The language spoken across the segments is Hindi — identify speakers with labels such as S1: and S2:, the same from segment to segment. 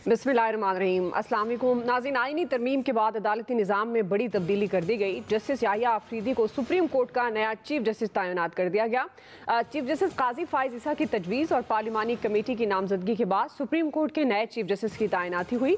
S1: बिस्मिल्लाहिर्रहमानिर्रहीम। अस्सलाम वालेकुम नाज़रीन, आईनी तरमीम के बाद अदालती निज़ाम में बड़ी तब्दीली कर दी गई। जस्टिस याहिया अफरीदी को सुप्रीम कोर्ट का नया चीफ जस्टिस तैनात कर दिया गया। चीफ जस्टिस काजी फाइज ईसा की तजवीज़ और पार्लिमानी कमेटी की नामजदगी के बाद सुप्रीम कोर्ट के नए चीफ जस्टिस की तैनाती हुई।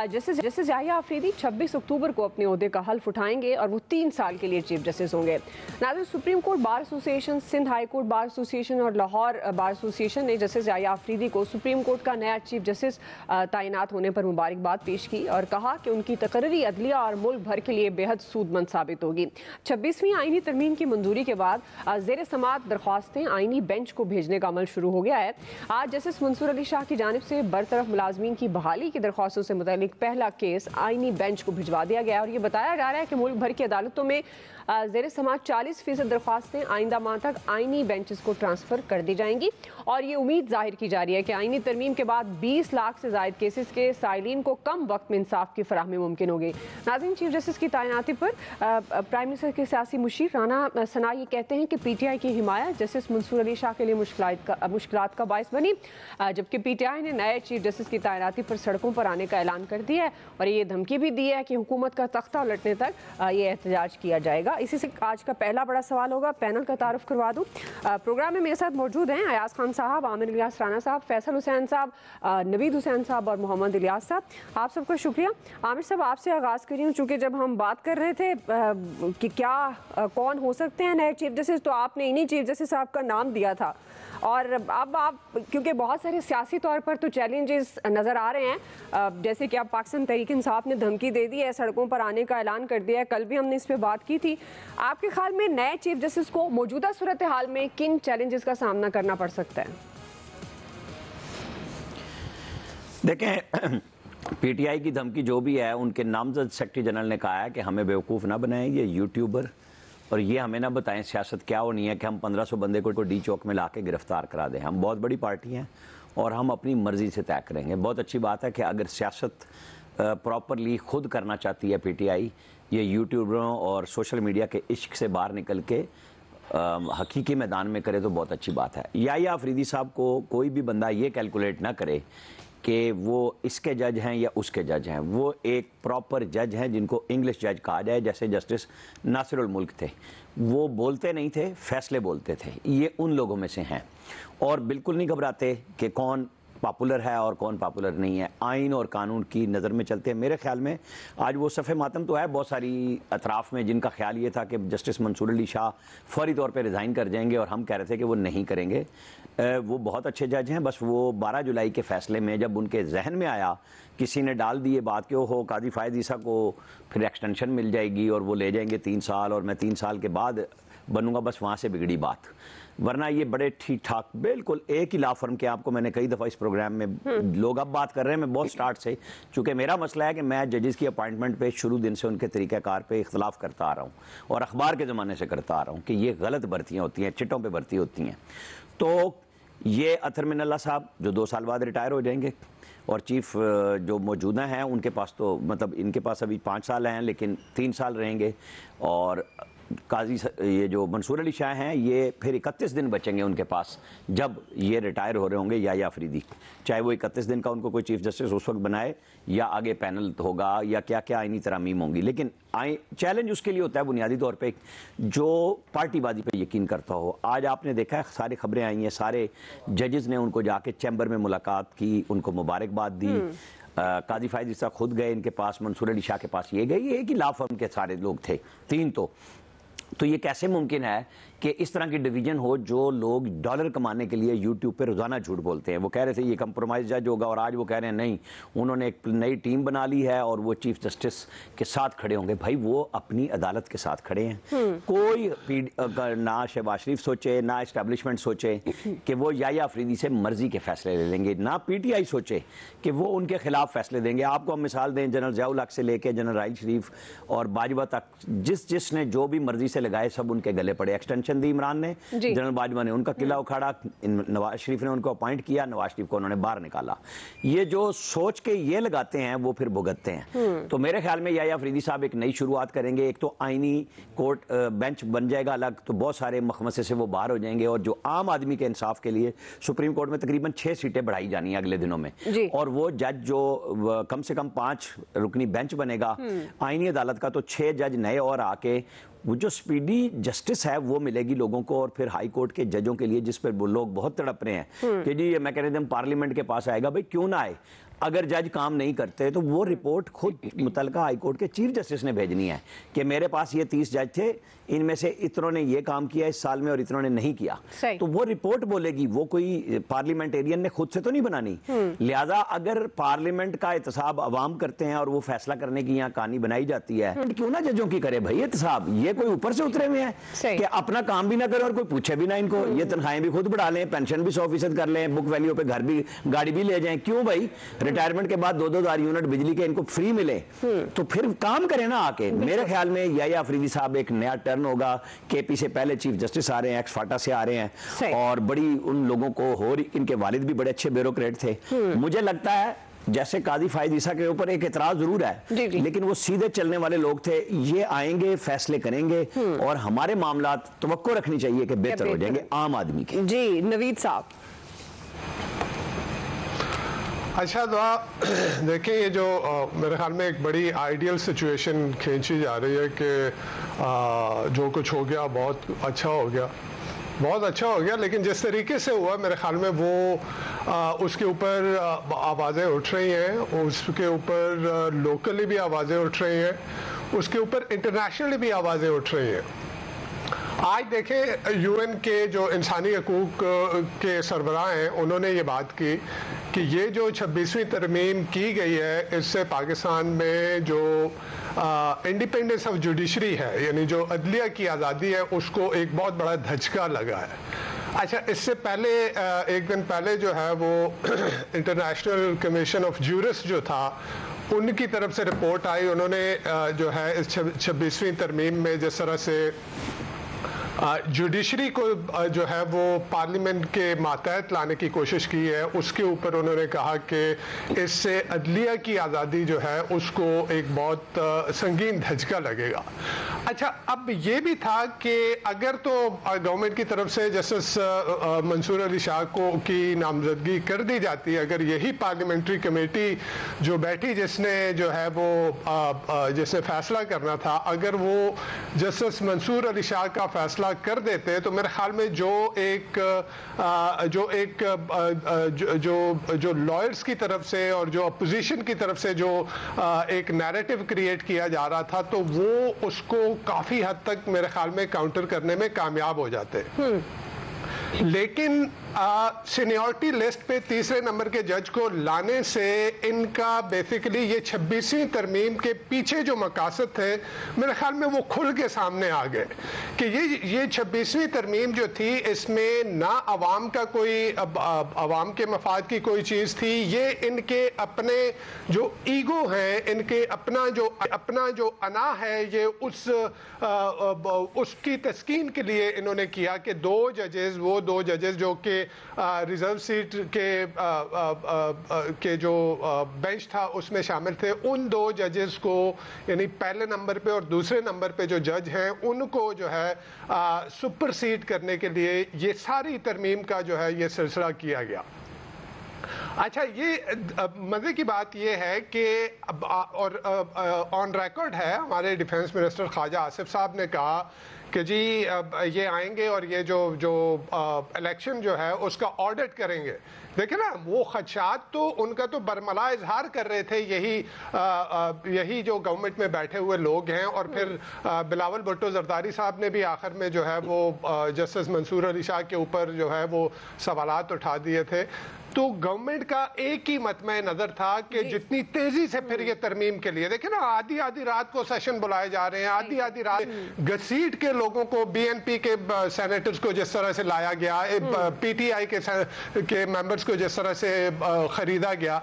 S1: जस्टिस याहिया अफरीदी 26 अक्टूबर को अपने ओहदे का हल्फ उठाएंगे और वो 3 साल के लिए चीफ जस्टिस होंगे। नाज़रीन, supreme court bar association, Sindh high court bar association और लाहौर बार एसोसिएशन ने जस्टिस याहिया अफरीदी को सुप्रीम कोर्ट का नया चीफ जस्टिस तैनात होने पर मुबारकबाद पेश की और कहा कि उनकी तकर्री अदलिया और मुल्क भर के लिए बेहद सूदमंद साबित होगी। 26वीं आईनी तरमीम की मंजूरी के बाद ज़ेर समात दरख्वास्तें आईनी बेंच को भेजने का अमल शुरू हो गया है। आज जस्टिस मंसूर अली शाह की जानिब से बरतरफ मुलाजमीन की बहाली की दरख्वास्तों से मुतल्लिक पहला केस आईनी बेंच को भिजवा दिया गया और ये बताया जा रहा है कि मुल्क भर की अदालतों में ज़ेर समात 40% दरख्वास्तें आइंदा माह तक आईनी बेंचेस को ट्रांसफ़र कर दी जाएंगी और ये उम्मीद जाहिर की जा रही है कि आईनी तरमीम के बाद 20 लाख से ज़ायद केसेस के साइलिन को कम वक्त में इंसाफ की फराहमी मुमकिन होगी। नाज़रीन, चीफ जस्टिस की तैनाती पर प्राइम मिनिस्टर के सियासी मुशीर राना सना ये कहते हैं कि PTI की हिमायत जस्टिस मंसूर अली शाह के लिए मुश्किलात का बायस बनी, जबकि PTI ने नए चीफ जस्टिस की तैनाती पर सड़कों पर आने का ऐलान कर दिया है और ये धमकी भी दी है कि हुकूमत का तख्ता उलटने तक ये एहतजाज किया जाएगा। इसी से आज का पहला बड़ा सवाल होगा। पैनल का तारुफ करवा दूं। प्रोग्राम में मेरे साथ मौजूद हैं अयाज खान साहब, आमिर इलियास राना साहब, फैसल हुसैन साहब, नवीद हुसैन साहब और मोहम्मद इलियास साहब। आप सबका शुक्रिया। आमिर साहब, आपसे आगाज़ करी हूँ, चूँकि जब हम बात कर रहे थे कि क्या कौन हो सकते हैं नए चीफ जस्टिस, तो आपने इन्हीं चीफ जस्टिस साहब का नाम दिया था और अब आप, क्योंकि बहुत सारे सियासी तौर पर तो चैलेंजेस नज़र आ रहे हैं, जैसे कि अब पाकिस्तान तहरीक इंसाफ ने धमकी दे दी है, सड़कों पर आने का ऐलान कर दिया है, कल भी हमने इस पर बात की थी। आपके ख्याल में नए चीफ जस्टिस को मौजूदा सूरत हाल में किन चैलेंजेस का सामना करना पड़ सकता है?
S2: देखें, PTI की धमकी जो भी है, उनके नामजद सेक्रेटरी जनरल ने कहा है कि हमें बेवकूफ़ ना बनाएं, ये यूट्यूबर, और ये हमें ना बताएं सियासत क्या होनी है कि हम 1500 बंदे को डी चौक में ला के गिरफ्तार करा दें। हम बहुत बड़ी पार्टी हैं और हम अपनी मर्ज़ी से तय करेंगे। बहुत अच्छी बात है कि अगर सियासत प्रॉपरली खुद करना चाहती है PTI, ये यूट्यूबरों और सोशल मीडिया के इश्क से बाहर निकल के हकीकी मैदान में करे तो बहुत अच्छी बात है। याहिया अफरीदी साहब को कोई भी बंदा ये कैलकुलेट ना करे कि वो इसके जज हैं या उसके जज हैं। वो एक प्रॉपर जज हैं जिनको इंग्लिश जज कहा जाए, जैसे जस्टिस नासिरुल मुल्क थे। वो बोलते नहीं थे, फैसले बोलते थे। ये उन लोगों में से हैं और बिल्कुल नहीं घबराते कि कौन पॉपुलर है और कौन पॉपुलर नहीं है। आइन और कानून की नज़र में चलते हैं। मेरे ख्याल में आज वो सफ़े मातम तो है बहुत सारी अतराफ़ में जिनका ख्याल ये था कि जस्टिस मंसूर अली शाह फौरी तौर पे रिज़ाइन कर जाएंगे और हम कह रहे थे कि वो नहीं करेंगे। वो बहुत अच्छे जज हैं, बस वो 12 जुलाई के फ़ैसले में जब उनके जहन में आया, किसी ने डाल दिए बात कि हो काजी फायद ईसा को फिर एक्सटेंशन मिल जाएगी और वो ले जाएंगे 3 साल और मैं 3 साल के बाद बनूंगा, बस वहाँ से बिगड़ी बात। वरना ये बड़े ठीक ठाक बिल्कुल एक ही लॉ फर्म के, आपको मैंने कई दफ़ा इस प्रोग्राम में लोग अब बात कर रहे हैं, मैं बहुत स्टार्ट से, चूँकि मेरा मसला है कि मैं जजेस की अपॉइंटमेंट पे शुरू दिन से उनके तरीक़ाकार पे इख्तलाफ करता आ रहा हूँ और अखबार के ज़माने से करता आ रहा हूँ कि ये गलत भर्तियाँ होती हैं, चिट्टों पर भर्ती होती हैं। तो ये अतर मिनल्ला साहब जो 2 साल बाद रिटायर हो जाएंगे और चीफ जो मौजूदा हैं उनके पास तो मतलब इनके पास अभी 5 साल हैं लेकिन 3 साल रहेंगे, और काजी ये जो मंसूर अली शाह हैं ये फिर 31 दिन बचेंगे उनके पास जब ये रिटायर हो रहे होंगे याहिया अफरीदी, चाहे वो 31 दिन का उनको कोई चीफ जस्टिस उस वक्त बनाए या आगे पैनल होगा या क्या क्या आईनी तरामीम होंगी। लेकिन चैलेंज उसके लिए होता है बुनियादी तौर पे जो पार्टीबाजी पे यकीन करता हो। आज आपने देखा है सारी खबरें आई हैं, सारे जजेस ने उनको जाके चैम्बर में मुलाकात की, उनको मुबारकबाद दी। काजी फायद ईसा खुद गए इनके पास, मंसूर अली शाह के पास ये गए, ये कि लॉ फर्म के सारे लोग थे 3। तो ये कैसे मुमकिन है कि इस तरह की डिवीजन हो जो लोग डॉलर कमाने के लिए यूट्यूब पे रोज़ाना झूठ बोलते हैं। वो कह रहे थे ये कंप्रोमाइज़ जज होगा और आज वो कह रहे हैं नहीं, उन्होंने एक नई टीम बना ली है और वो चीफ जस्टिस के साथ खड़े होंगे। भाई वो अपनी अदालत के साथ खड़े हैं। कोई ना शहबाज शरीफ सोचे, ना इस्टेब्लिशमेंट सोचे कि वो याहिया अफरीदी से मर्जी के फैसले ले लेंगे, ना PTI सोचे कि वो उनके खिलाफ फैसले देंगे। आपको हम मिसाल दें, जनरल ज़ियाउल हक से लेकर जनरल राहिल शरीफ और बाजवा तक जिसने जो भी मर्जी फांसी से लगाए, सब उनके गले पड़े। एक्सटेंशन दी इमरान ने, जनरल बाजवा ने उनका किला उखाड़ा, नवाज शरीफ ने उनको अपॉइंट किया, नवाज शरीफ को उन्होंने बाहर निकाला। ये जो सोच के ये लगाते हैं वो फिर भुगतते हैं। तो मेरे ख्याल में याह्या अफरीदी साहब एक नई शुरुआत करेंगे। एक तो आईनी कोर्ट बेंच बन जाएगा अलग, तो बहुत सारे मखमसे से वो बाहर हो जाएंगे, और जो आम आदमी के इंसाफ के लिए सुप्रीम कोर्ट में तकरीबन 6 सीटें बढ़ाई जानी है अगले दिनों में, और वो जज जो कम से कम 5 रुकनी बेंच बनेगा आईनी अदालत का, तो 6 जज नए और आके वो जो स्पीडी जस्टिस है वो मिलेगी लोगों को। और फिर हाई कोर्ट के जजों के लिए, जिस पर वो लोग बहुत तड़प रहे हैं कि जी ये मैकेनिज्म पार्लियामेंट के पास आएगा, भाई क्यों ना आए, अगर जज काम नहीं करते तो वो रिपोर्ट खुद मुतलका हाई कोर्ट के चीफ जस्टिस ने भेजनी है कि मेरे पास ये 30 जज थे, इनमें से इतनों ने ये काम किया इस साल में और इतनों ने नहीं किया, तो वो रिपोर्ट बोलेगी, वो कोई पार्लियामेंटेरियन ने खुद से तो नहीं बनानी। लिहाजा अगर पार्लियामेंट का एहतसाब अवाम करते हैं और वो फैसला करने की यहाँ कहानी बनाई जाती है, क्यों ना जजों की करे भाई एहतसाब। ये कोई ऊपर से उतरे हुए हैं कि अपना काम भी ना करें और कोई पूछे भी ना इनको, ये तनख्वाहें भी खुद बढ़ा लें, पेंशन भी 100% कर लें, बुक वैल्यू पे घर भी गाड़ी भी ले जाएं, क्यों भाई रिटायरमेंट के बाद 2-2 यूनिट बिजली के इनको फ्री मिले, तो फिर काम करें ना आके। मेरे ख्याल में याह्या अफरीदी साहब एक नया टर्न होगा। केपी से पहले चीफ जस्टिस आ रहे हैं, एक्स फाटा से आ रहे हैं, और बड़ी उन लोगों को हो, इनके वालिद भी बड़े अच्छे ब्यूरोक्रेट थे। मुझे लगता है जैसे काजी फायद ईसा के ऊपर एक एतराज जरूर है, लेकिन वो सीधे चलने वाले लोग थे, ये आएंगे फैसले करेंगे और हमारे मामला तवक्को रखनी चाहिए कि बेहतर हो जाएंगे आम आदमी के।
S1: जी नवीद साहब।
S3: अच्छा दुआ देखिए, ये जो मेरे ख्याल में एक बड़ी आइडियल सिचुएशन खींची जा रही है कि जो कुछ हो गया बहुत अच्छा हो गया, बहुत अच्छा हो गया, लेकिन जिस तरीके से हुआ मेरे ख्याल में वो उसके ऊपर आवाज़ें उठ रही हैं, उसके ऊपर लोकली भी आवाज़ें उठ रही हैं, उसके ऊपर इंटरनेशनली भी आवाज़ें उठ रही हैं। आज देखें यूएन के जो इंसानी हकूक़ के सरबराह हैं, उन्होंने ये बात की कि ये जो 26वीं तरमीम की गई है, इससे पाकिस्तान में जो इंडिपेंडेंस ऑफ जुडिशरी है, यानी जो अदलिया की आज़ादी है, उसको एक बहुत बड़ा धचका लगा है। अच्छा, इससे पहले एक दिन पहले जो है वो इंटरनेशनल कमीशन ऑफ ज्यूरिस्ट जो था, उनकी तरफ से रिपोर्ट आई, उन्होंने जो है इस 26वीं तरमीम में जिस तरह से जुडिशरी को जो है वो पार्लियामेंट के मातहत लाने की कोशिश की है, उसके ऊपर उन्होंने कहा कि इससे अदलिया की आज़ादी जो है उसको एक बहुत संगीन धचका लगेगा। अच्छा, अब ये भी था कि अगर तो गवर्नमेंट की तरफ से जस्टिस मंसूर अली शाह को की नामजदगी कर दी जाती है, अगर यही पार्लियामेंट्री कमेटी जो बैठी जिसने जो है वो जिसने फैसला करना था, अगर वो जस्टिस मंसूर अली शाह का फैसला कर देते, तो मेरे ख्याल में जो लॉयर्स की तरफ से और जो अपोजिशन की तरफ से जो एक नैरेटिव क्रिएट किया जा रहा था, तो वो उसको काफी हद तक मेरे ख्याल में काउंटर करने में कामयाब हो जाते। लेकिन सीनियरिटी लिस्ट पे तीसरे नंबर के जज को लाने से इनका बेसिकली ये 26वीं तरमीम के पीछे जो मकासद थे, मेरे ख्याल में वो खुल के सामने आ गए कि ये 26वीं तरमीम जो थी, इसमें ना अवाम का कोई अवाम के मफाद की कोई चीज़ थी, ये इनके अपने जो ईगो हैं, इनके अपना जो अना है, ये उसकी तस्कीन के लिए इन्होंने किया कि वो दो जजेस जो कि रिजर्व सीट के जो बेंच था उसमें शामिल थे, उन 2 जजेस को, यानी पहले नंबर पे और दूसरे नंबर पे जो जज हैं, उनको जो है सुपरसीड करने के लिए ये सारी तरमीम का जो है ये सिलसिला किया गया। अच्छा, ये मजे की बात ये है कि और ऑन रिकॉर्ड है, हमारे डिफेंस मिनिस्टर ख्वाजा आसिफ साहब ने कहा कि जी ये आएंगे और ये जो इलेक्शन जो है उसका ऑडिट करेंगे। देखिए ना, वो खदशात तो उनका तो बरमला इजहार कर रहे थे यही जो गवर्नमेंट में बैठे हुए लोग हैं, और फिर बिलावल भुट्टो जरदारी साहब ने भी आखिर में जो है वो जस्टिस मंसूर अली शाह के ऊपर जो है वो सवालात उठा दिए थे। तो गवर्नमेंट का एक ही मतमे नजर था कि जितनी तेजी से फिर ये तरमीम के लिए, देखिए ना, आधी रात को सेशन बुलाए जा रहे हैं, आधी रात घसीट के लोगों को, बीएनपी के सेनेटर्स को जिस तरह से लाया गया, पीटीआई के मेंबर्स को जिस तरह से खरीदा गया,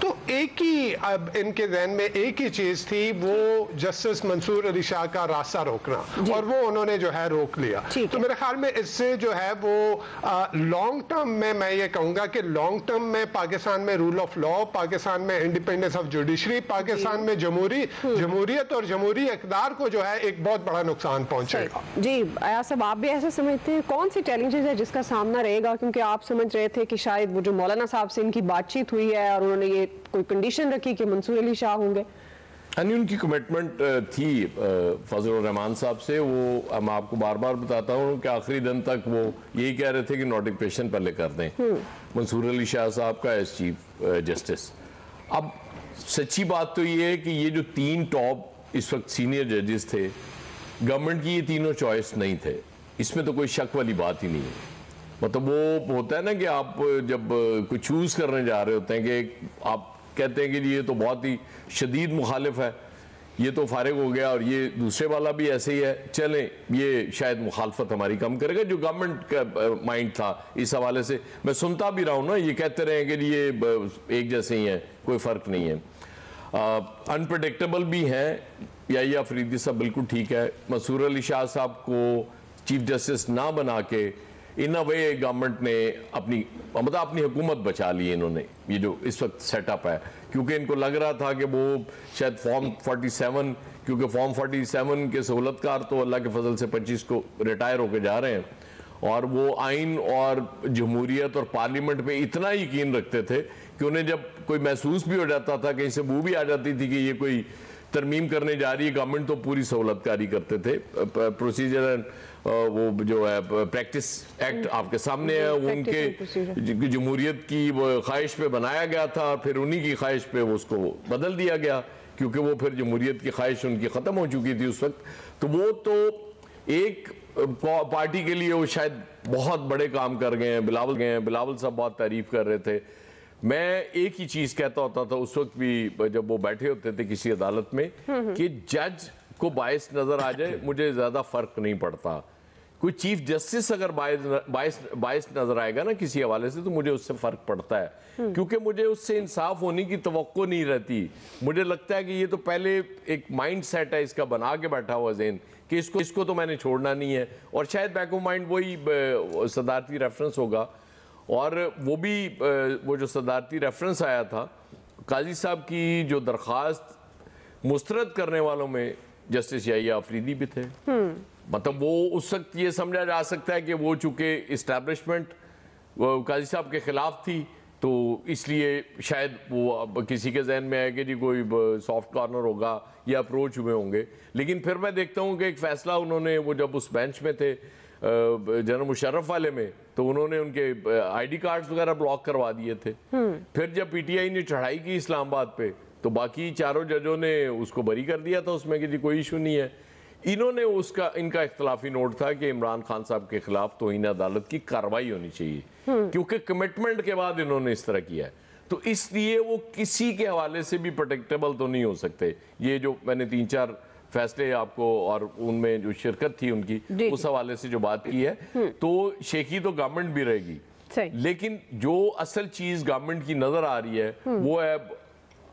S3: तो एक ही अब इनके जहन में एक ही चीज थी, वो जस्टिस मंसूर अली शाह का रास्ता रोकना, और वो उन्होंने जो है रोक लिया। तो मेरे ख्याल में इससे जो है वो लॉन्ग टर्म में मैं ये कहूंगा कि लॉन्ग टर्म में पाकिस्तान में रूल ऑफ लॉ, पाकिस्तान में इंडिपेंडेंस ऑफ जुडिशरी, पाकिस्तान में जमहूरियत और जमहूरी इक़्तिदार को जो है एक बहुत बड़ा नुकसान पहुंचेगा।
S1: जी अयाज साहब, आप भी ऐसे समझते हैं? कौन सी चैलेंजेस है जिसका सामना रहेगा? क्योंकि आप समझ रहे थे कि शायद वो जो मौलाना साहब से इनकी बातचीत हुई है और उन्होंने ये कोई कंडीशन रखी कि मंसूर अली शाह होंगे।
S4: उनकी कमिटमेंट थी फजल रहमान साहब से, वो मैं आपको बार बार बताता हूँ कि आखिरी दिन तक वो यही कह रहे थे कि नोटिफिकेशन पहले कर दें मंसूर अली शाह साहब का एज चीफ जस्टिस। अब सच्ची बात तो ये है कि ये जो 3 टॉप इस वक्त सीनियर जजेस थे, गवर्नमेंट की ये तीनों चॉइस नहीं थे, इसमें तो कोई शक वाली बात ही नहीं है। मतलब वो होता है ना कि आप जब कोई चूज करने जा रहे होते हैं कि आप कहते हैं कि ये तो बहुत ही शदीद मुखालिफ है, ये तो फारिग हो गया और ये दूसरे वाला भी ऐसे ही है, चलें ये शायद मुखालफत हमारी कम करेगा, जो गवर्नमेंट का माइंड था इस हवाले से। मैं सुनता भी रहा हूँ ना, ये कहते रहे कि ये एक जैसे ही हैं, कोई फ़र्क नहीं है, अनप्रडिक्टेबल भी हैं। या अफरीदी साहब बिल्कुल ठीक है, मंसूर अली शाह साहब को चीफ जस्टिस ना बना के इन अ वे गवर्नमेंट ने अपनी हुकूमत बचा ली इन्होंने, ये जो इस वक्त सेटअप है, क्योंकि इनको लग रहा था कि वो शायद फॉर्म 47, क्योंकि फॉर्म 47 के सहूलतकार तो अल्लाह के फजल से 25 को रिटायर होकर जा रहे हैं, और वो आइन और जमहूरियत और पार्लियामेंट पे इतना यकीन रखते थे कि उन्हें जब कोई महसूस भी हो जाता था, कहीं से बू भी आ जाती थी कि ये कोई तरमीम करने जा रही है गवर्नमेंट, तो पूरी सहूलतकारी करते थे। प्रोसीजर वो जो है प्रैक्टिस एक्ट आपके सामने है, उनके जमहूरियत की वो ख्वाहिश पे बनाया गया था, फिर उन्हीं की ख्वाहिश पे वो उसको बदल दिया गया, क्योंकि वो फिर जमहूरियत की ख्वाहिश उनकी ख़त्म हो चुकी थी उस वक्त। तो वो तो एक पार्टी के लिए वो शायद बहुत बड़े काम कर गए हैं। बिलावल साहब बहुत तारीफ कर रहे थे। मैं एक ही चीज़ कहता होता था उस वक्त भी जब वो बैठे होते थे किसी अदालत में, कि जज को बायस नज़र आ जाए मुझे ज़्यादा फ़र्क नहीं पड़ता, कोई चीफ जस्टिस अगर बायस नजर आएगा ना किसी हवाले से, तो मुझे उससे फर्क पड़ता है, क्योंकि मुझे उससे इंसाफ होने की तवक्को नहीं रहती। मुझे लगता है कि ये तो पहले एक माइंड सेट है इसका बना के बैठा हुआ ज़हन कि इसको तो मैंने छोड़ना नहीं है, और शायद बैक ऑफ माइंड वही सदारती रेफरेंस होगा। और वो भी वो जो सदारती रेफरेंस आया था, काजी साहब की जो दरख्वास्त मुस्तरद करने वालों में जस्टिस याहिया अफरीदी भी थे। मतलब वो उस वक्त ये समझा जा सकता है कि वो चूंकि इस्टेब्लिशमेंट काजी साहब के खिलाफ थी, तो इसलिए शायद वो किसी के जहन में है कि जी कोई सॉफ्ट कॉर्नर होगा या अप्रोच हुए होंगे। लेकिन फिर मैं देखता हूँ कि एक फ़ैसला उन्होंने, वो जब उस बेंच में थे जनरल मुशर्रफ वाले में, तो उन्होंने उनके ID कार्ड्स वगैरह ब्लॉक करवा दिए थे। फिर जब PTI ने चढ़ाई की इस्लामाबाद पे, तो बाकी चारों जजों ने उसको बरी कर दिया था उसमें कि जी कोई इशू नहीं है। इन्होंने इनका इख्तलाफी नोट था कि इमरान खान साहब के खिलाफ तौहीन अदालत की कार्रवाई होनी चाहिए, क्योंकि कमिटमेंट के बाद इन्होंने इस तरह किया है, तो इसलिए वो किसी के हवाले से भी प्रोटेक्टेबल तो नहीं हो सकते। ये जो मैंने 3-4 फैसले आपको और उनमें जो शिरकत थी उनकी उस हवाले से जो बात की है, तो शेखी तो गवर्नमेंट भी रहेगी, लेकिन जो असल चीज गवर्नमेंट की नजर आ रही है वो है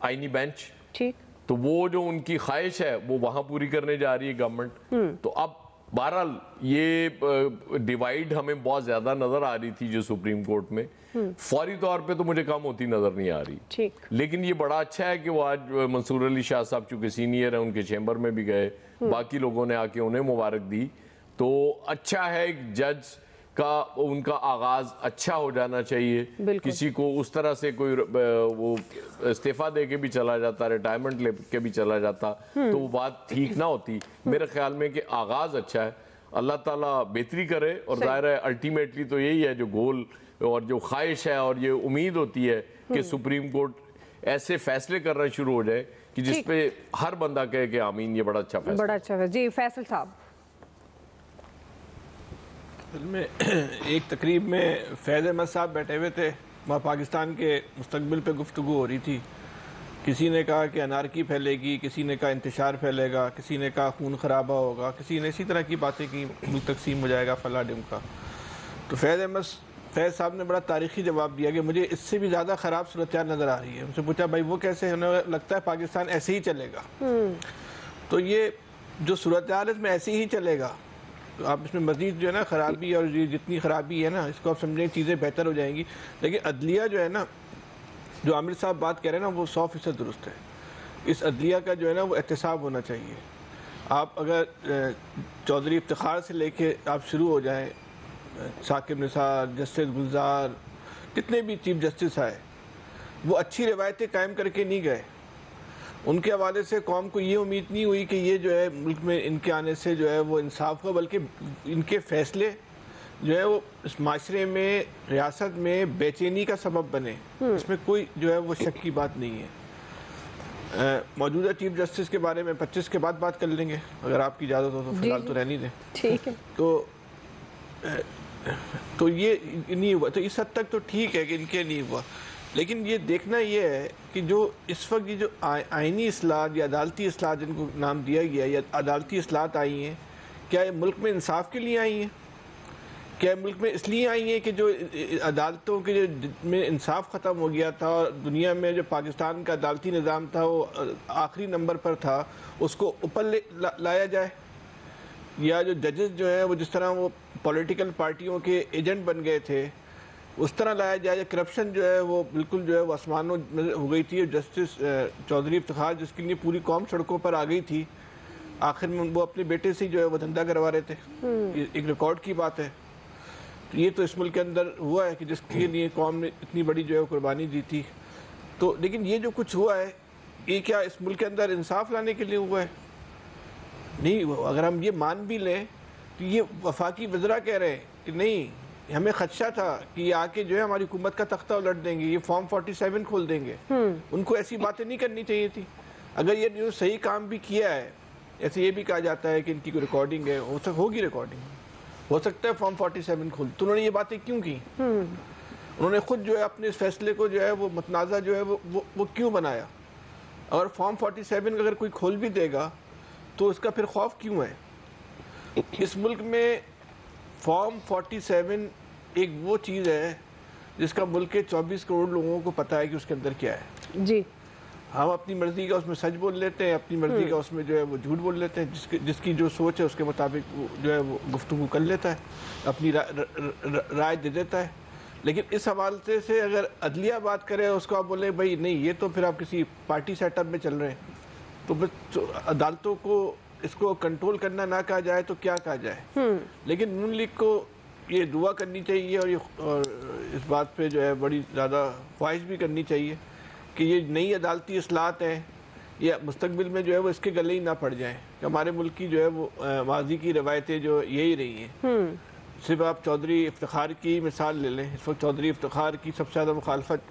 S4: आईनी बेंच। ठीक, तो वो जो उनकी ख्वाहिश है वो वहां पूरी करने जा रही है गवर्नमेंट। तो अब बहरहाल ये डिवाइड हमें बहुत ज्यादा नजर आ रही थी जो सुप्रीम कोर्ट में, फौरी तौर पे तो मुझे कम होती नजर नहीं आ रही। लेकिन ये बड़ा अच्छा है कि वो आज मंसूर अली शाह साहब चूंकि सीनियर है, उनके चैम्बर में भी गए, बाकी लोगों ने आके उन्हें मुबारक दी, तो अच्छा है एक जज का उनका आगाज अच्छा हो जाना चाहिए। किसी को उस तरह से कोई वो इस्तीफा दे के भी चला जाता, रिटायरमेंट ले के भी चला जाता, तो वो बात ठीक ना होती। मेरे ख्याल में कि आगाज अच्छा है, अल्लाह ताला बेहतरी करे, और जाहिर है अल्टीमेटली तो यही है जो गोल और जो ख्वाहिश है और ये उम्मीद होती है कि सुप्रीम कोर्ट ऐसे फैसले करना शुरू हो जाए कि जिसपे हर बंदा कहे कि आमीन, ये बड़ा अच्छा फैसला।
S1: बड़ा अच्छा जी। फैसल साहब,
S5: में एक तकरीब में फैज़ अहमद साहब बैठे हुए थे, वहाँ पाकिस्तान के मुस्तकबिल पे गुफ्तगू हो रही थी। किसी ने कहा कि अनारकी फैलेगी, किसी ने कहा इंतशार फैलेगा, किसी ने कहा खून खराबा होगा, किसी ने इसी तरह की बातें की, मुल्क तकसीम हो जाएगा, फला डिम का। तो फैज़ अहमद फैज़ साहब ने बड़ा तारीखी जवाब दिया कि मुझे इससे भी ज़्यादा ख़राब सूरत नज़र आ रही है। उनसे पूछा भाई वो कैसे, उन्हें लगता है पाकिस्तान ऐसे ही चलेगा। तो ये जो सूरत हाल है इसमें ऐसे ही चलेगा, तो आप इसमें मज़ीद जो है ना ख़राबी, और ये जितनी ख़राबी है ना इसको आप समझें चीज़ें बेहतर हो जाएंगी। लेकिन अदलिया जो है ना, जो आमिर साहब बात कह रहे हैं ना, वो 100% दुरुस्त है। इस अदलिया का जो है ना वो एहतसाब होना चाहिए। आप अगर चौधरी इफ्तिखार से लेके आप शुरू हो जाएं, साकिब निसार, जस्टिस गुलजार, जितने भी चीफ जस्टिस आए, वो अच्छी रिवायतें कायम करके नहीं गए। उनके हवाले से कौम को ये उम्मीद नहीं हुई कि ये जो है मुल्क में इनके आने से जो है वो इंसाफ हो, बल्कि इनके फैसले जो है वो इस माशरे में, रियासत में बेचैनी का सबब बने। इसमें कोई जो है वो शक की बात नहीं है। मौजूदा चीफ जस्टिस के बारे में 25 के बाद बात कर लेंगे अगर आपकी इजाज़त हो तो, फिलहाल तो रहनी दें।
S1: ठीक है।
S5: तो ये नहीं हुआ, तो इस हद तक तो ठीक है कि इनके नहीं हुआ। लेकिन ये देखना ये है कि जो इस वक्त ये जो आइनी इस्लाहत या अदालती इस्लाहत जिनको नाम दिया गया, या अदालती इस्लाहत आई हैं, क्या ये मुल्क में इंसाफ के लिए आई हैं? क्या मुल्क में इसलिए आई हैं कि जो अदालतों के जो में इंसाफ ख़त्म हो गया था और दुनिया में जो पाकिस्तान का अदालती निज़ाम था वो आखिरी नंबर पर था, उसको ऊपर लाया जाए? या जो जजेस जो है वो जिस तरह वो पॉलिटिकल पार्टियों के एजेंट बन गए थे उस तरह लाया जाए? या करप्शन जो है वो बिल्कुल जो है वो आसमानों में हो गई थी। जस्टिस चौधरी इफ्तिखार जिसके लिए पूरी कौम सड़कों पर आ गई थी, आखिर में वो अपने बेटे से जो है वो धंधा करवा रहे थे। ये एक रिकॉर्ड की बात है। तो ये तो इस मुल्क के अंदर हुआ है कि जिसके लिए कौम ने इतनी बड़ी जो है कुर्बानी दी थी। तो लेकिन ये जो कुछ हुआ है ये क्या इस मुल्क के अंदर इंसाफ लाने के लिए हुआ है? नहीं। अगर हम ये मान भी लें तो ये वफाकी वज़रा कह रहे हैं कि नहीं, हमें खदशा था कि ये आके जो है हमारी हुकूमत का तख्ता उलट देंगे, ये फॉर्म 47 खोल देंगे। उनको ऐसी बातें नहीं करनी चाहिए थी। अगर ये जो सही काम भी किया है, ऐसे ये भी कहा जाता है कि इनकी कोई रिकॉर्डिंग है, होगी रिकॉर्डिंग, हो सकता है फॉर्म 47 खोल, तो उन्होंने ये बातें क्यों की? उन्होंने खुद जो है अपने इस फैसले को जो है वो मतनाज़ा जो है वो क्यों बनाया? अगर फॉर्म 47 अगर कोई खोल भी देगा तो इसका फिर खौफ क्यों है? इस मुल्क में फॉर्म 47 एक वो चीज़ है जिसका मुल्क के 24 करोड़ लोगों को पता है कि उसके अंदर क्या है। जी। हम अपनी मर्जी का उसमें सच बोल लेते हैं, अपनी मर्जी का उसमें जो है वो झूठ बोल लेते हैं। जिसकी जो सोच है उसके मुताबिक जो है वो गुफ्तगू कर लेता है, अपनी राय दे देता है। लेकिन इस हवाले से अगर अदलिया बात करे, उसको आप बोले भाई नहीं ये तो फिर आप किसी पार्टी सेटअप में चल रहे हैं, तो बस अदालतों को इसको कंट्रोल करना ना कहा जाए तो क्या कहा जाए? लेकिन नून लीग को ये दुआ करनी चाहिए और इस बात पे जो है बड़ी ज़्यादा ख्वाहिश भी करनी चाहिए कि ये नई अदालती इस्लाहत हैं या मुस्तकबिल में जो है वो इसके गले ही ना पड़ जाएं। कि हमारे मुल्क की जो है वो माजी की रवायतें जो यही रही हैं। सिर्फ आप चौधरी इफ्तिखार की मिसाल ले लें, इस वक्त चौधरी इफ्तिखार की सबसे ज़्यादा मुखालफत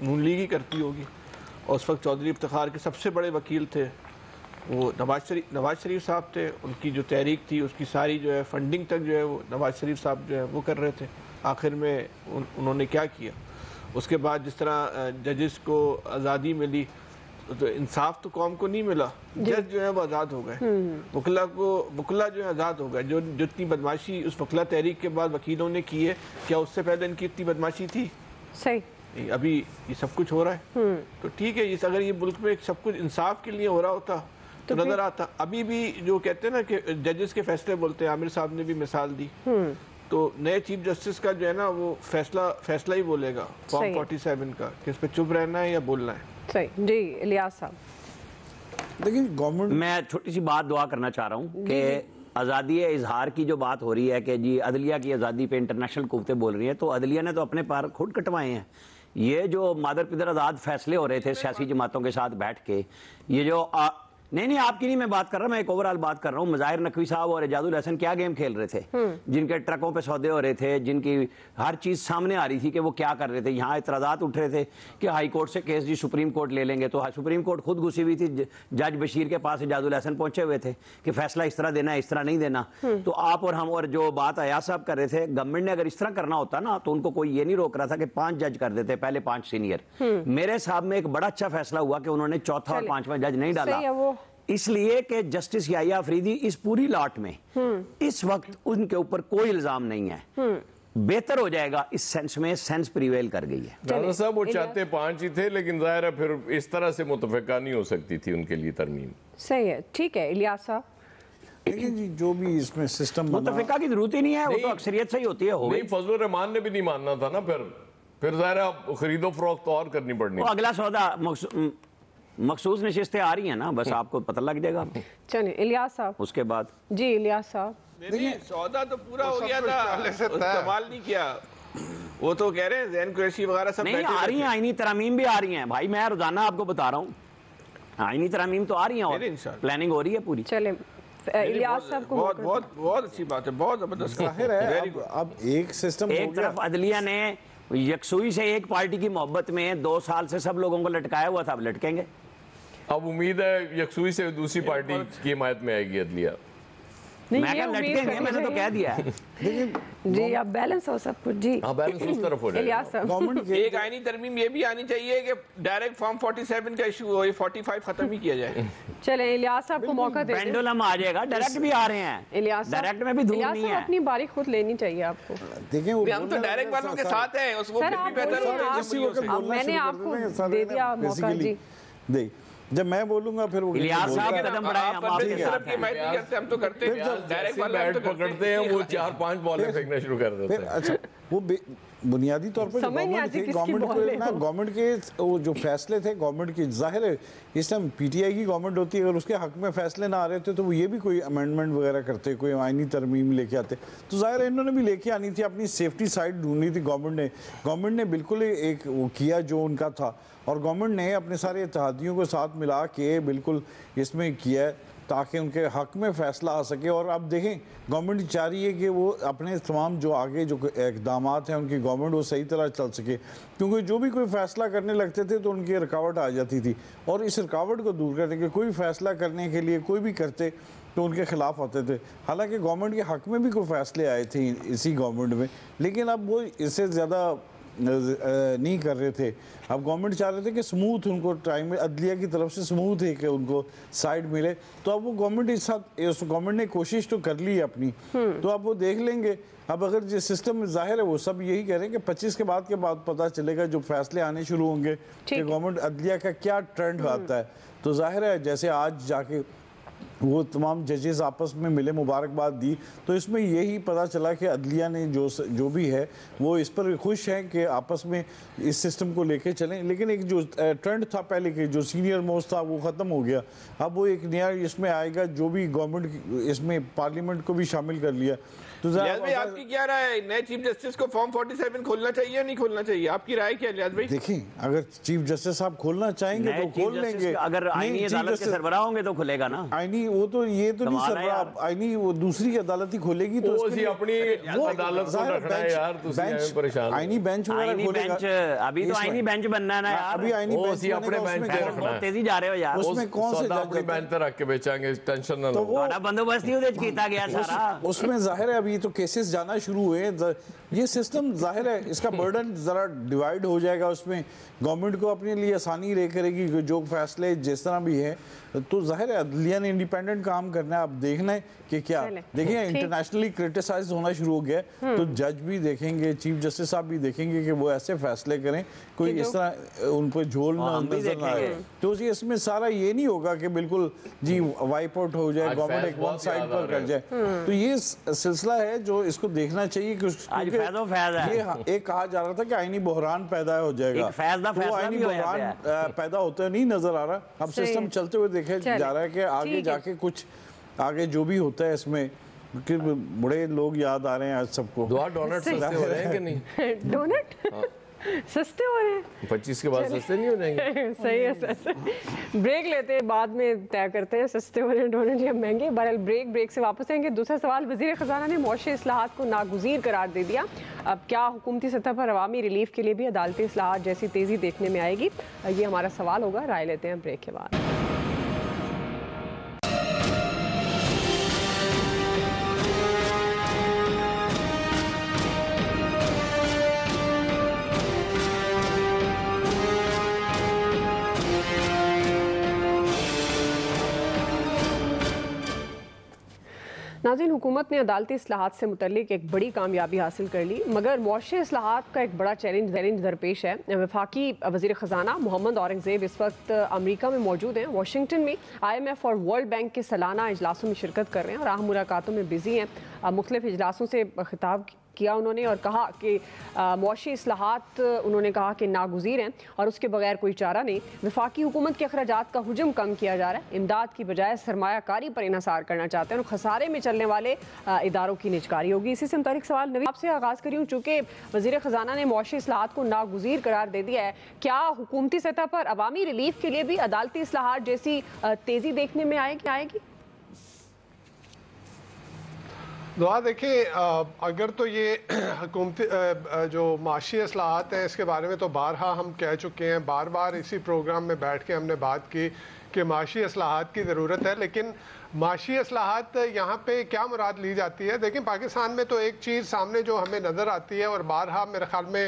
S5: नून लीग ही करती होगी, और उस वक्त चौधरी इफ्तिखार के सबसे बड़े वकील थे वो नवाज शरीफ साहब थे। उनकी जो तहरीक थी उसकी सारी जो है फंडिंग तक जो है वो नवाज शरीफ साहब जो है वो कर रहे थे। आखिर में उन्होंने क्या किया? उसके बाद जिस तरह जजेस को आज़ादी मिली तो इंसाफ तो कौम को नहीं मिला, जज जो है वो आज़ाद हो गए, वकला जो है आज़ाद हो गए। जो जितनी बदमाशी उस वकला तहरीक के बाद वकीलों ने की है, क्या उससे पहले इनकी इतनी बदमाशी थी? सही। अभी ये सब कुछ हो रहा है तो ठीक है। अगर ये मुल्क में सब कुछ इंसाफ के लिए हो रहा होता तो नजर आता। अभी भी जो कहते हैं ना कि जजेस के फैसले बोलते हैं, आमिर साहब ने भी मिसाल दी, तो नए चीफ जस्टिस का जो है ना वो फैसला ही बोलेगा फॉर्म 47 का कि इस पे चुप रहना है या बोलना है। सही जी। इलियास साहब
S2: देखिए, गवर्नमेंट, मैं छोटी सी बात दुआ करना चाह रहा हूँ कि आज़ादी इजहार की जो बात हो रही है कि जी अदलिया की आज़ादी पे इंटरनेशनल कुव्वतें बोल रही हैं, तो अदलिया ने तो अपने पैर खुद कटवाए हैं। ये जो मादर पिदर आज़ाद फैसले हो रहे थे सियासी जमातों के साथ बैठ के, ये जो नहीं आपकी नहीं मैं बात कर रहा, मैं एक ओवरऑल बात कर रहा हूँ। मज़ाहिर नकवी साहब और एजाजुल हसन क्या गेम खेल रहे थे, जिनके ट्रकों पे सौदे हो रहे थे, जिनकी हर चीज़ सामने आ रही थी कि वो क्या कर रहे थे। यहाँ इतराज़ात उठ रहे थे कि हाई कोर्ट से केस जी सुप्रीम कोर्ट ले लेंगे, तो सुप्रीम कोर्ट खुद घुसी हुई थी, जज बशीर के पास एजाजुल हसन पहुंचे हुए थे कि फैसला इस तरह देना है, इस तरह नहीं देना। तो आप और हम और जो बात अयाज साहब कर रहे थे, गवर्नमेंट ने अगर इस तरह करना होता ना तो उनको कोई ये नहीं रोक रहा था कि 5 जज कर देते, पहले 5 सीनियर। मेरे साहब में एक बड़ा अच्छा फैसला हुआ कि उन्होंने चौथा और 5वां जज नहीं डाला, इसलिए कि जस्टिस याहिया अफरीदी इस पूरी लॉट में इस वक्त उनके ऊपर कोई इल्जाम नहीं है। बेहतर हो जाएगा, इस सेंस में सेंस प्रिवेल कर गई है।
S4: राना साहब वो चाहते 5 ही थे, लेकिन जाहिर है फिर इस तरह से मुतफ़िका नहीं हो सकती थी उनके लिए तरमीम।
S1: सही है, ठीक है इलियास साहब।
S6: लेकिन जी जो भी इसमें सिस्टम
S2: मुतफ़िका की जरूरत ही नहीं है, वो तो अक्सरियत से ही होती है। हो
S4: नहीं, फजलुर रहमान ने भी नहीं मानना था ना, फिर जाहिर है आप खरीदो फरोख्त और करनी पड़नी।
S2: अगला सौदा मखसूस नशिस्तें आ रही हैं ना, बस आपको पता लग जाएगा।
S1: चलिए इलियास साहब।
S2: उसके बाद
S1: जी इलियास साहब।
S5: नहीं, सौदा तो पूरा हो गया था,
S3: पहले से तय।
S5: कमाल नहीं किया। वो तो कह रहे हैं जैन कुरैशी वगैरह सब
S2: नहीं
S5: बैठे
S2: आ रही
S5: हुए
S2: हैं, आईनी तरमीम भी आ रही हैं भाई, मैं रोजाना आपको बता रहा हूँ आईनी तरमीम तो आ रही हैं और
S5: इंशाल्लाह।
S2: प्लानिंग हो रही है पूरी।
S1: चले
S5: थे।
S1: इलियास साहब को
S5: बहुत
S1: मौका
S5: बहुत बहुत अच्छी बात है, बहुत जबरदस्त।
S6: जाहिर है अब एक सिस्टम हो
S2: एक
S6: गया।
S2: तरफ अदलिया ने यकसुई से एक पार्टी की मोहब्बत में 2 साल से सब लोगों को लटकाया हुआ था, अब लटकेंगे।
S4: अब उम्मीद है यकसुई से दूसरी पार्टी की हिमायत में आएगी अदलिया।
S1: नहीं,
S2: मैं
S1: ये
S2: क्या
S1: उम्मीद
S2: लटकेंगे,
S1: करनी
S2: मैंने तो
S1: चाहिए।
S2: कह दिया है।
S1: जी अब बैलेंस हो सब कुछ। जी
S4: हाँ, बैलेंस उस तरफ हो जाएगा।
S1: इलियास साहब।
S6: गवर्नमेंट के
S5: एक आईनी तरमीम ये भी आनी चाहिए कि डायरेक्ट फॉर्म 47 का इशू हो, ये 45 खत्म ही किया जाए।
S1: चले इलियास साहब को मौका दे दें।
S2: पेंडुलम आ जाएगा, डायरेक्ट भी आ रहे हैं,
S1: इलियास साहब,
S2: डायरेक्ट में भी धूल
S1: इलियास
S2: नहीं
S1: साहब
S2: है।
S1: अपनी बारी खुद लेनी चाहिए आपको।
S6: देखें वो
S5: हम तो डायरेक्ट वालों के साथ हैं, उसको
S1: सर
S5: फिर
S1: आप
S5: भी बेहतर
S1: बोलिए,
S5: होगा
S1: आप-
S5: जस्सियों से।
S1: अब मैंने आपको दे दिया मौका। जी
S6: देख जब मैं बोलूंगा फिर वो
S2: इलियास
S6: बोलता
S2: साहब
S6: है।
S2: कदम बढ़ाएं, हम
S5: आप
S2: आपके
S5: अपनी
S2: साथ
S5: तरफ की
S2: हैं।
S5: हिमायत नहीं करते, हम तो करते हैं। डायरेक्ट वाले हम
S4: बैट
S5: तो
S4: पकड़ते हैं, वो 4-5 बॉलें फेंकना शुरू कर देते
S6: फिर
S4: हैं।
S6: अच्छा वो बुनियादी तौर पर
S1: समझ नहीं
S6: गवर्नमेंट
S1: आती
S6: थे,
S1: किसकी
S6: गवर्नमेंट को
S1: बॉलें
S6: ना
S1: हो।
S6: गवर्नमेंट के वो जो फैसले थे गवर्नमेंट की, जाहिर है इस टाइम पीटीआई की गवर्नमेंट होती है, अगर उसके हक में फैसले ना आ रहे थे तो वो ये भी कोई अमेंडमेंट वगैरह करते, कोई आईनी तरमीम लेके आते, तो जाहिर है इन्होंने भी लेके आनी थी, अपनी सेफ्टी साइड ढूंढनी थी। गवर्नमेंट ने बिल्कुल एक वो किया जो उनका था, और गवर्नमेंट ने अपने सारे इत्तेहादियों को साथ मिला के बिल्कुल इसमें किया है ताकि उनके हक में फैसला आ सके। और अब देखें गवर्नमेंट चाह रही है कि वो अपने तमाम जो आगे जो इकदाम हैं उनकी गवर्नमेंट वो सही तरह चल सके, क्योंकि जो भी कोई फैसला करने लगते थे तो उनकी रुकावट आ जाती थी, और इस रुकावट को दूर करने के कोई फैसला करने के लिए कोई भी करते तो उनके खिलाफ होते थे। हालांकि गवर्नमेंट के हक में भी कोई फैसले आए थे इसी गवर्नमेंट में, लेकिन अब वो इससे ज़्यादा नहीं कर रहे थे। अब गवर्नमेंट चाह रहे थे कि स्मूथ उनको टाइम में अदलिया की तरफ से स्मूथ है कि उनको साइड मिले, तो अब वो गवर्नमेंट गवर्नमेंट ने कोशिश तो कर ली है अपनी, तो अब वो देख लेंगे। अब अगर जिस सिस्टम में जाहिर है वो सब यही कह रहे हैं कि 25 के बाद पता चलेगा, जो फैसले आने शुरू होंगे कि गवर्नमेंट अदलिया का क्या ट्रेंड आता है। तो जाहिर है जैसे आज जाके वो तमाम जजेस आपस में मिले, मुबारकबाद दी, तो इसमें यही पता चला कि अदलिया ने जो भी है वो इस पर खुश हैं कि आपस में इस सिस्टम को लेके चलें। लेकिन एक जो ट्रेंड था पहले के जो सीनियर मोस्ट था वो ख़त्म हो गया, अब वो एक नया इसमें आएगा, जो भी गवर्नमेंट इसमें पार्लियामेंट को भी शामिल कर लिया। तो
S5: लियाज़ भाई आपकी क्या राय है, नए चीफ जस्टिस को फॉर्म 47 खोलना चाहिए या नहीं खोलना चाहिए, आपकी राय क्या है लियाज़ भाई?
S6: देखिए अगर चीफ जस्टिस साहब खोलना चाहेंगे तो खोल लेंगे,
S2: अगर आईनी अदालत के सरबराह होंगे तो खुलेगा ना।
S6: आईनी वो तो ये तो नहीं सरबराह, आईनी वो दूसरी अदालत ही खोलेगी, तो
S4: अपनी अदालत को रखना है यार,
S6: बेंच परेशान आईनी बेंच
S2: आईनी बेंच अभी तो आईनी बेंच बनना है ना यार,
S6: अभी आईनी बेंच
S4: अपने बेंच पे रखना
S2: बहुत तेजी जा रहे हो यार,
S6: उसमें कौन से
S4: अपनी बेंच पे रख के बेचांगे, टेंशन ना लो।
S2: बड़ा बंदोबस्त ही उधर कीता गया सारा,
S6: उसमें जाहिर है अभी तो केसेस जाना शुरू हुए, ये सिस्टम जाहिर है इसका बर्डन जरा डिवाइड हो जाएगा, उसमें गवर्नमेंट को अपने लिए आसानी रह करेगी जो फैसले जिस तरह भी है, तो जाहिर है अदलिया ने इंडिपेंडेंट काम करना है। अब देखना है कि क्या, देखिए इंटरनेशनली क्रिटिसाइज होना शुरू हो गया, तो जज भी देखेंगे, चीफ जस्टिस साहब भी देखेंगे कि वो ऐसे फैसले करें कोई इस तरह उन पर झोल नजर ना आए। तो इसमें सारा ये नहीं होगा कि बिल्कुल जी वाइप आउट हो जाए, गवर्नमेंट एक वन साइड पर कर जाए। तो ये सिलसिला है जो इसको देखना चाहिए कि ये एक कहा जा रहा था कि आईनी बहरान पैदा हो जाएगा, तो आईनी बहरान पैदा होता नहीं नजर आ रहा। अब सिस्टम चलते हुए देखे जा रहा है कि आगे जाके कुछ आगे जो भी होता है इसमें कि बड़े लोग याद आ रहे हैं आज सबको।
S4: डोनट सस्ते हो रहे हैं कि नहीं?
S1: डोनट सस्ते हो रहे हैं
S4: 25 के बाद सस्ते नहीं हो जाएंगे?
S1: सही है सर। ब्रेक लेते हैं, बाद में तय करते हैं सस्ते हो रहे हैं डोनट या महंगे। बहरहाल ब्रेक से वापस आएंगे। दूसरा सवाल, वज़ीर ख़ज़ाना ने मौशी इस्लाहात को नागुज़ीर करार दे दिया। अब क्या हुकूमती सतह पर अवामी रिलीफ के लिए भी अदालती इस्लाहात जैसी तेज़ी देखने में आएगी, ये हमारा सवाल होगा। राय लेते हैं ब्रेक के बाद। नाज़रीन, हुकूमत ने अदालती इस्लाहात से मुतल्लिक एक बड़ी कामयाबी हासिल कर ली, मगर मुआशी इस्लाहात का एक बड़ा चैलेंज दरपेश है। वफाकी वज़ीर ख़जाना मोहम्मद औरंगज़ेब इस वक्त अमेरिका में मौजूद हैं। वाशिंगटन में IMF और वर्ल्ड बैंक के सालाना इजलासों में शिरकत कर रहे हैं और अहम मुलाकातों में बिजी हैं। मुख्तलिफ इजलासों से खिताब किया उन्होंने और कहा कि मुआशी इस्लाहात उन्होंने कहा कि नागुज़ीर हैं और उसके बगैर कोई चारा नहीं। वफाकी हुकूमत के अखराजात का हुजम कम किया जा रहा है, इमदाद की बजाय सरमायाकारी पर इन्हसार करना चाहते हैं और खसारे में चलने वाले इदारों की निजकारी होगी। इसी से मुतालिक सवाल नवीद आपसे आगाज़ करी हूँ। चूँकि वज़ीर ख़जाना ने मुआशी इस्लाहात को नागुज़ीर करार दे दिया है, क्या हुकूमती सतह पर अवामी रिलीफ के लिए भी अदालती इस्लाहात जैसी तेज़ी देखने में आएगी?
S3: दुआ देखिए, अगर तो ये हुकूमती जो माशी इस्लाहात हैं इसके बारे में तो बारहा हम कह चुके हैं, बार बार इसी प्रोग्राम में बैठ के हमने बात की कि माशी इस्लाहात की ज़रूरत है। लेकिन माशी इस्लाहात यहाँ पे क्या मुराद ली जाती है? देखिए, पाकिस्तान में तो एक चीज़ सामने जो हमें नज़र आती है और बारहा मेरे ख्याल में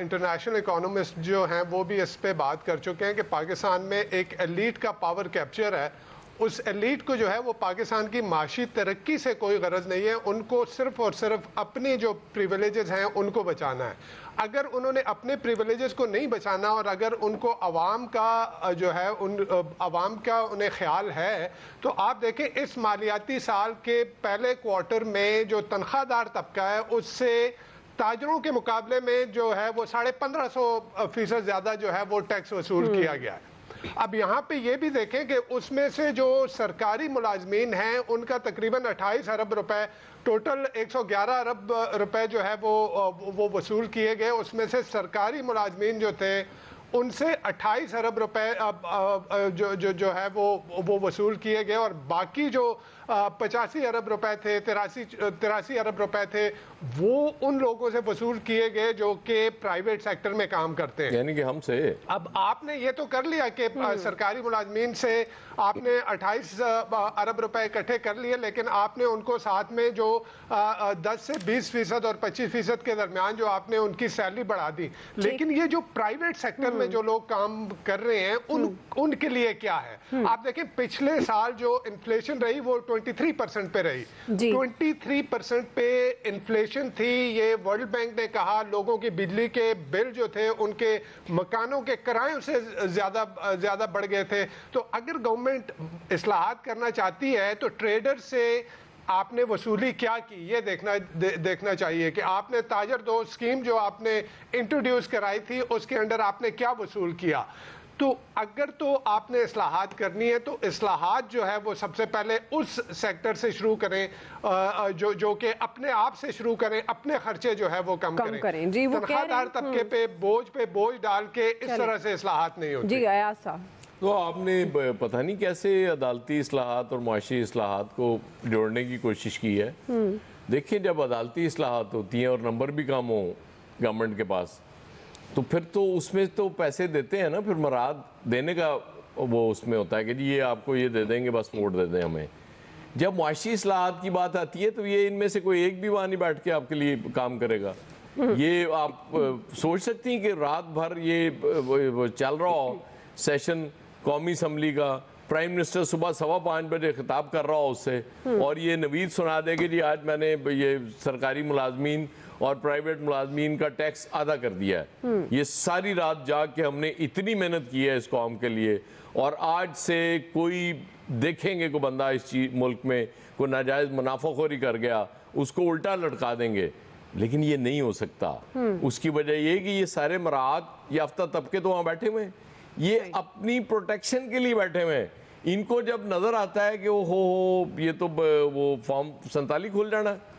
S3: इंटरनेशनल इकोनॉमिस्ट जो हैं वो भी इस पर बात कर चुके हैं कि पाकिस्तान में एक एलीट का पावर कैप्चर है। उस एलीट को जो है वो पाकिस्तान की माशी तरक्की से कोई गरज नहीं है, उनको सिर्फ और सिर्फ अपनी जो प्रिविलेजेस हैं उनको बचाना है। अगर उन्होंने अपने प्रिविलेजेस को नहीं बचाना और अगर उनको अवाम का जो है अवाम का उन्हें ख्याल है, तो आप देखें इस मालियाती साल के पहले क्वार्टर में जो तनख्वाहदार तबका है उससे ताजरों के मुकाबले में जो है वो 1550% ज़्यादा जो है वो टैक्स वसूल किया गया है। अब यहाँ पे ये भी देखें कि उसमें से जो सरकारी मुलाजमीन हैं उनका तकरीबन 28 अरब रुपए, टोटल 111 अरब रुपए जो है वो वसूल किए गए। उसमें से सरकारी मुलाजमीन जो थे उनसे 28 अरब रुपए जो है वो वसूल किए गए और बाकी जो 85 अरब रुपए थे, 83 अरब रुपए थे, वो उन लोगों से वसूल किए गए जो कि प्राइवेट सेक्टर में काम करते हैं,
S4: यानी कि हमसे।
S3: अब आपने ये तो कर लिया कि सरकारी मुलाजमीन से आपने 28 अरब रुपए इकट्ठे कर लिए, लेकिन आपने उनको साथ में जो 10 से 20% और 25% के दरमियान जो आपने उनकी सैलरी बढ़ा दी। लेकिन ये जो प्राइवेट सेक्टर में जो लोग काम कर रहे हैं उनके लिए क्या है? आप देखें पिछले साल जो इन्फ्लेशन रही वो 23% पे रही, 23% पे इन्फ्लेशन थी। ये वर्ल्ड बैंक ने कहा लोगों की बिजली के बिल जो थे उनके मकानों के किरायों से ज्यादा बढ़ गए थे। तो अगर गवर्नमेंट इस्लाहात करना चाहती है तो ट्रेडर से आपने वसूली क्या की ये देखना चाहिए कि आपने ताजर दोस्त स्कीम जो आपने इंट्रोड्यूस कराई थी उसके अंडर आपने क्या वसूल किया। तो अगर तो आपने इस्लाहात करनी है तो इस्लाहात जो है वो सबसे पहले उस सेक्टर से शुरू करें जो कि अपने आप से शुरू करें, अपने खर्चे जो है वो कम करें।
S1: जी, वो
S3: तनख्वाहदार तबके पे बोझ डाल के इस तरह से इस्लाहात नहीं होते।
S1: जी अयाज साहब,
S4: तो आपने पता नहीं कैसे अदालती इस्लाहात और मुआशी इस्लाहात को जोड़ने की कोशिश की है। देखिए, जब अदालती इस्लाहात होती हैं और नंबर भी कम हो गवर्नमेंट के पास, तो फिर तो उसमें तो पैसे देते हैं ना, फिर मराद देने का वो उसमें होता है कि जी ये आपको ये दे देंगे, बस वोट दे दें हमें। जब मुआशी इस्लाहात की बात आती है तो ये इनमें से कोई एक भी वहाँ नहीं बैठ के आपके लिए काम करेगा। ये आप सोच सकती हैं कि रात भर ये चल रहा हो सेशन कौमी असम्बली का, प्राइम मिनिस्टर सुबह 5:15 बजे खिताब कर रहा हो उससे, और ये नवीद सुना दे कि जी आज मैंने ये सरकारी मुलाजमीन और प्राइवेट मुलाजमीन का टैक्स आधा कर दिया है। ये सारी रात जाग के हमने इतनी मेहनत की है इस कौम के लिए, और आज से कोई देखेंगे को बंदा इस मुल्क में कोई नाजायज मुनाफाखोरी कर गया उसको उल्टा लटका देंगे, लेकिन ये नहीं हो सकता। उसकी वजह ये कि ये सारे मराहत याफ्ता तबके तो वहाँ बैठे हुए हैं, ये अपनी प्रोटेक्शन के लिए बैठे हुए हैं। इनको जब नजर आता है कि हो ये तो वो फॉर्म 47 खुल जाना है,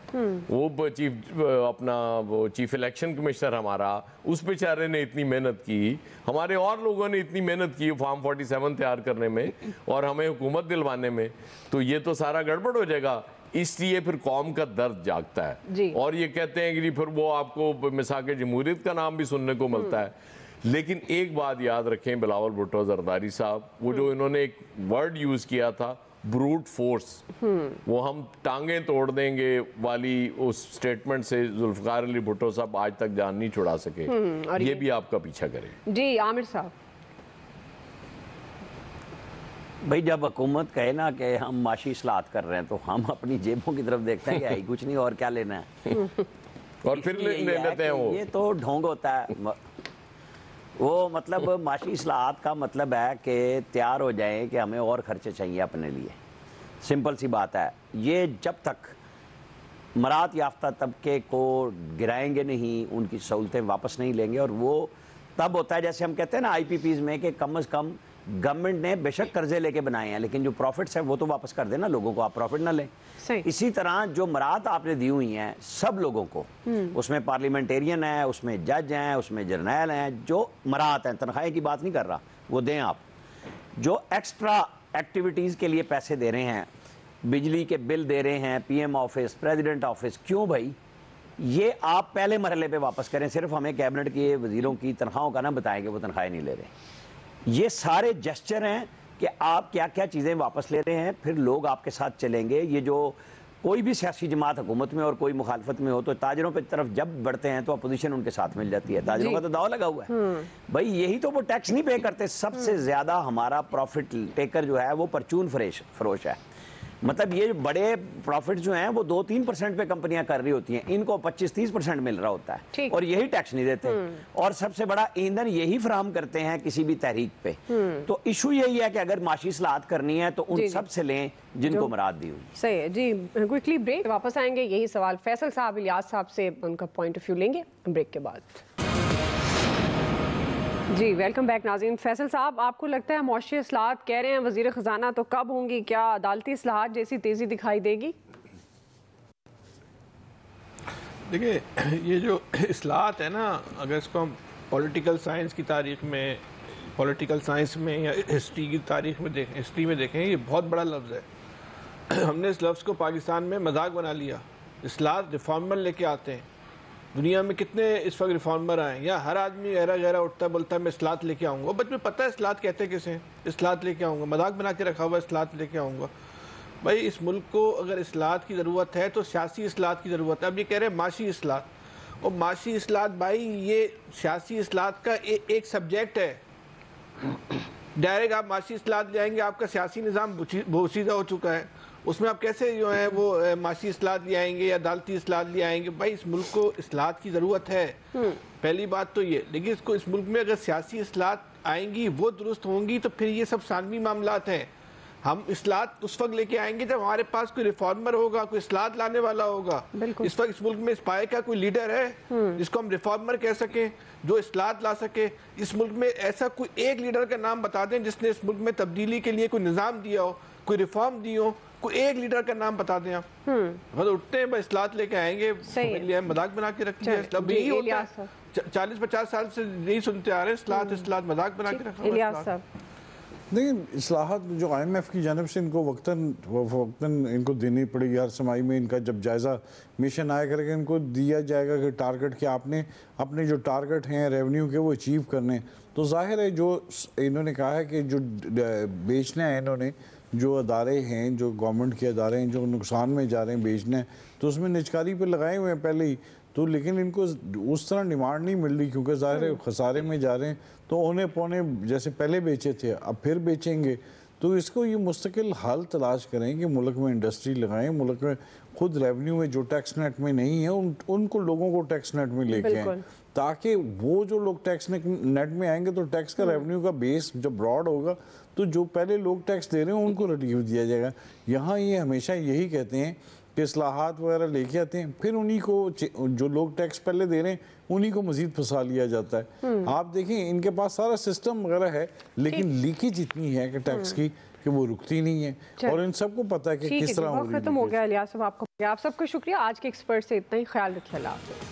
S4: वो चीफ इलेक्शन कमिश्नर हमारा, उस बेचारे ने इतनी मेहनत की, हमारे और लोगों ने इतनी मेहनत की फॉर्म 47 तैयार करने में और हमें हुकूमत दिलवाने में, तो ये तो सारा गड़बड़ हो जाएगा। इसलिए फिर कौम का दर्द जागता है और ये कहते हैं कि जी फिर वो आपको मिसाक जमहूरियत का नाम भी सुनने को मिलता है। लेकिन एक बात याद रखें बिलावल भुट्टो जरदारी साहब, वो जो इन्होंने एक वर्ड यूज किया था ब्रूट फोर्स, वो हम टांगे तोड़ देंगे वाली उस स्टेटमेंट से जुल्फकार अली भुट्टो साहब आज तक जान नहीं छुड़ा सके। ये भी आपका पीछा करे।
S1: जी आमिर साहब।
S2: भाई जब हुकूमत कहे ना कि हम माशी इस्लाहत कर रहे हैं तो हम अपनी जेबों की तरफ देखते हैं कि आई कुछ नहीं और क्या लेना है
S4: और फिर ले लेते हैं वो।
S2: ये तो ढोंग होता है वो, मतलब माशी इस्लाहत का मतलब है कि तैयार हो जाएं कि हमें और खर्चे चाहिए अपने लिए। सिंपल सी बात है। ये जब तक मरात याफ्ता तबके को गिराएंगे नहीं, उनकी सहूलतें वापस नहीं लेंगे, और वो तब होता है जैसे हम कहते हैं ना IPPs में कि कम से कम गवर्नमेंट ने बेशक कर्जे लेके बनाए हैं लेकिन जो प्रॉफिट्स है वो तो वापस कर देना लोगों को, आप प्रॉफिट ना लें। इसी तरह जो मरात आपने दी हुई हैं सब लोगों को, उसमें पार्लियामेंटेरियन है, उसमें जज हैं, उसमें जर्नैल हैं, जो मरात हैं, तनख्वाह की बात नहीं कर रहा, वो दें आप। जो एक्स्ट्रा एक्टिविटीज़ के लिए पैसे दे रहे हैं, बिजली के बिल दे रहे हैं, PM ऑफिस, प्रेसिडेंट ऑफिस, क्यों भाई? ये आप पहले मरहले पे वापस करें। सिर्फ हमें कैबिनेट के वजीरों की तनख्वाहों का ना बताएं कि वो तनख्वाहें नहीं ले रहे। ये सारे जेस्चर हैं कि आप क्या क्या चीज़ें वापस ले रहे हैं, फिर लोग आपके साथ चलेंगे। ये जो कोई भी सियासी जमात हुकूमत में और कोई मुखालफत में हो तो ताजरों की तरफ जब बढ़ते हैं तो अपोजिशन उनके साथ मिल जाती है। ताजरों का तो दाव लगा हुआ है भाई, यही तो वो टैक्स नहीं पे करते। सबसे ज़्यादा हमारा प्रॉफिट टेकर जो है वो परचून फरोश है। मतलब ये बड़े प्रॉफिट जो हैं वो 2-3% पे कंपनियां कर रही होती हैं, इनको 25-30% मिल रहा होता है और यही टैक्स नहीं देते। और सबसे बड़ा ईंधन यही फराहम करते हैं किसी भी तहरीक पे। तो इशू यही है कि अगर माशी इस्लाहत करनी है तो उन सब से लें जिनको मराद दी हुई।
S1: सही है जी। क्विकली ब्रेक, वापस आएंगे यही सवाल फैसल साहब, इलियास साहब से उनका पॉइंट ऑफ व्यू लेंगे ब्रेक के बाद। जी वेलकम बैक नाज़रीन। फैसल साहब, आपको लगता है मौशी इस्लाहत कह रहे हैं वज़ीर ख़जाना, तो कब होंगी? क्या अदालती इस्लाहत जैसी तेज़ी दिखाई देगी?
S5: देखिए, ये जो इस्लाहत है ना, अगर इसको हम पॉलिटिकल साइंस की तारीख में, पॉलिटिकल साइंस में या हिस्ट्री की तारीख में देखें, हिस्ट्री में देखें, ये बहुत बड़ा लफ्ज़ है। हमने इस लफ्ज़ को पाकिस्तान में मजाक बना लिया। इस्लाहत रिफॉर्मर लेके आते हैं। दुनिया में कितने इस वक्त रिफॉर्मर आए, या हर आदमी गहरा गहरा उठता बोलता है मैं इस्लाहत लेके आऊँगा। बट में पता है इस्लाहत कहते किसे हैं? इस्लाहत लेके आऊँगा, मजाक बना के रखा हुआ इस्लाहत लेके आऊँगा। भाई इस मुल्क को अगर इस्लाहत की ज़रूरत है तो सियासी इस्लाहत की ज़रूरत है। अब ये कह रहे हैं माशी इस्लाहत, और माशी इस्लाहत भाई ये सियासी इस्लाहत का एक सब्जेक्ट है। डायरेक्ट आप माशी इस्लाहत ले आएंगे, आपका सियासी निज़ाम बोसीदा हो चुका है, उसमें आप कैसे जो है वो माशी इस्लाहत ले आएंगे या अदालती इस्लाहत ले आएंगे? भाई इस मुल्क को इस्लाहत की ज़रूरत है, पहली बात तो ये। लेकिन इसको इस मुल्क में अगर सियासी इस्लाहत आएंगी, वो दुरुस्त होंगी, तो फिर ये सब सानवी मामलात हैं। हम इस्लाहत उस वक्त लेके आएंगे जब हमारे पास कोई रिफॉर्मर होगा, कोई इस्लाहत लाने वाला होगा। इस वक्त इस मुल्क में इस पाए का कोई लीडर है जिसको हम रिफॉर्मर कह सकें, जो इस्लाहत ला सके? इस मुल्क में ऐसा कोई एक लीडर का नाम बता दें जिसने इस मुल्क में तब्दीली के लिए कोई निज़ाम दिया हो, कोई रिफॉर्म दी हो, कोई एक लीडर का नाम बता दें आप। बस उठते हैं, बस इस्लाहत लेके आएंगे, मजाक बना के रखते हैं। अब यही होता है, 40-50 साल से यही सुनते आ रहे हैं, इस्लाहत इस्लाहत, मजाक बना के रखा।
S6: लेकिन इस्लाहत जो IMF की जानब से इनको वक्तन इनको देनी पड़ेगी। हर समाई में इनका जब जायज़ा मिशन आया करेगा, इनको दिया जाएगा कि टारगेट कि आपने अपने जो टारगेट हैं रेवेन्यू के वो अचीव करने। तो जाहिर है जो इन्होंने कहा है कि जो बेचना है, इन्होंने जो अदारे हैं, जो गवर्नमेंट के अदारे हैं जो नुकसान में जा रहे हैं बेचना, तो उसमें निजकारी पे लगाए हुए हैं पहले ही। तो लेकिन इनको उस तरह डिमांड नहीं मिल रही क्योंकि ज़ाहिर है खसारे में जा रहे हैं, तो उन्हें पौने जैसे पहले बेचे थे अब फिर बेचेंगे। तो इसको ये मुस्तकिल हल तलाश करें कि मुल्क में इंडस्ट्री लगाएं, मुल्क में खुद रेवेन्यू में जो टैक्स नेट में नहीं है उनको लोगों को टैक्स नेट में लेके आएँ, ताकि वो जो लोग टैक्स नेट में आएंगे तो टैक्स का रेवेन्यू का बेस जब ब्रॉड होगा तो जो पहले लोग टैक्स दे रहे हैं उनको रिलीफ दिया जाएगा। यहाँ ये हमेशा यही कहते हैं कि इस्लाहात वगैरह लेके आते हैं, फिर उन्हीं को जो लोग टैक्स पहले दे रहे हैं उन्हीं को मजीद फंसा लिया जाता है। आप देखें इनके पास सारा सिस्टम वगैरह है, लेकिन लीकेज इतनी है कि टैक्स की कि वो रुकती नहीं है, और इन सबको पता है कि किस तरह
S1: खत्म हो गया। इलियास साहब, आप सबका शुक्रिया। आज के एक्सपर्ट से इतना ही, ख्याल रखिए। अल्लाह हाफ़िज़।